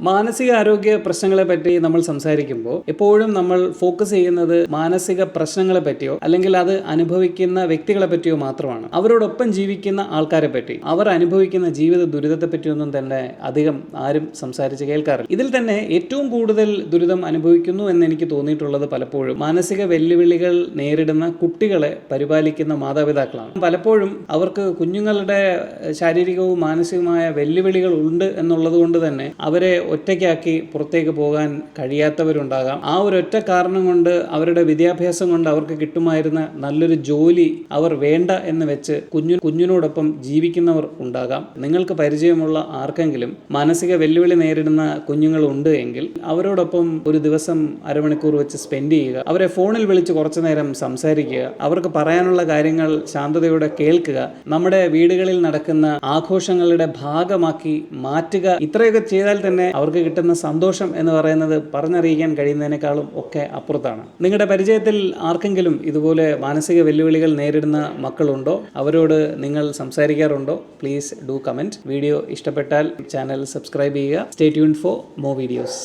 മാനസികാരോഗ്യ പ്രശ്നങ്ങളെ പറ്റി നമ്മൾ സംസാരിക്കുമ്പോൾ എപ്പോഴും നമ്മൾ ഫോക്കസ് ചെയ്യുന്നത് മാനസിക പ്രശ്നങ്ങളെ പറ്റിയോ അല്ലെങ്കിൽ അത് അനുഭവിക്കുന്ന വ്യക്തികളെ പറ്റിയോ മാത്രമാണ്. അവരോടൊപ്പം ജീവിക്കുന്ന ആൾക്കാരെ പറ്റി, അവർ അനുഭവിക്കുന്ന ജീവിത ദുരിതത്തെ പറ്റിയൊന്നും തന്നെ അധികം ആരും സംസാരിച്ച് കേൾക്കാറില്ല. ഇതിൽ തന്നെ ഏറ്റവും കൂടുതൽ ദുരിതം അനുഭവിക്കുന്നു എന്ന് എനിക്ക് തോന്നിയിട്ടുള്ളത് പലപ്പോഴും മാനസിക വെല്ലുവിളികൾ നേരിടുന്ന കുട്ടികളെ പരിപാലിക്കുന്ന മാതാപിതാക്കളാണ്. പലപ്പോഴും അവർക്ക് കുഞ്ഞുങ്ങളുടെ ശാരീരികവും മാനസികവുമായ വെല്ലുവിളികൾ ഉണ്ട് എന്നുള്ളത് കൊണ്ട് തന്നെ അവരെ ഒറ്റയ്ക്കാക്കി പുറത്തേക്ക് പോകാൻ കഴിയാത്തവരുണ്ടാകാം. ആ ഒരൊറ്റ കാരണം കൊണ്ട് അവരുടെ വിദ്യാഭ്യാസം കൊണ്ട് അവർക്ക് കിട്ടുമായിരുന്ന നല്ലൊരു ജോലി അവർ വേണ്ട എന്ന് വെച്ച് കുഞ്ഞിനോടൊപ്പം ജീവിക്കുന്നവർ ഉണ്ടാകാം. നിങ്ങൾക്ക് പരിചയമുള്ള ആർക്കെങ്കിലും മാനസിക വെല്ലുവിളി നേരിടുന്ന കുഞ്ഞുങ്ങളുണ്ട് എങ്കിൽ അവരോടൊപ്പം ഒരു ദിവസം അരമണിക്കൂർ വെച്ച് സ്പെൻഡ് ചെയ്യുക. അവരെ ഫോണിൽ വിളിച്ച് കുറച്ചു നേരം സംസാരിക്കുക. അവർക്ക് പറയാനുള്ള കാര്യങ്ങൾ ശാന്തതയോടെ കേൾക്കുക. നമ്മുടെ വീടുകളിൽ നടക്കുന്ന ആഘോഷങ്ങളുടെ ഭാഗമാക്കി മാറ്റുക. ഇത്രയൊക്കെ ചെയ്താൽ തന്നെ അവർക്ക് കിട്ടുന്ന സന്തോഷം എന്ന് പറയുന്നത് പറഞ്ഞറിയിക്കാൻ കഴിയുന്നതിനേക്കാളും ഒക്കെ അപ്പുറത്താണ്. നിങ്ങളുടെ പരിചയത്തിൽ ആർക്കെങ്കിലും ഇതുപോലെ മാനസിക വെല്ലുവിളികൾ നേരിടുന്ന മക്കളുണ്ടോ? അവരോട് നിങ്ങൾ സംസാരിക്കാറുണ്ടോ? Please do comment. വീഡിയോ ഇഷ്ടപ്പെട്ടാൽ ചാനൽ സബ്സ്ക്രൈബ് ചെയ്യുക. Stay tuned for more videos.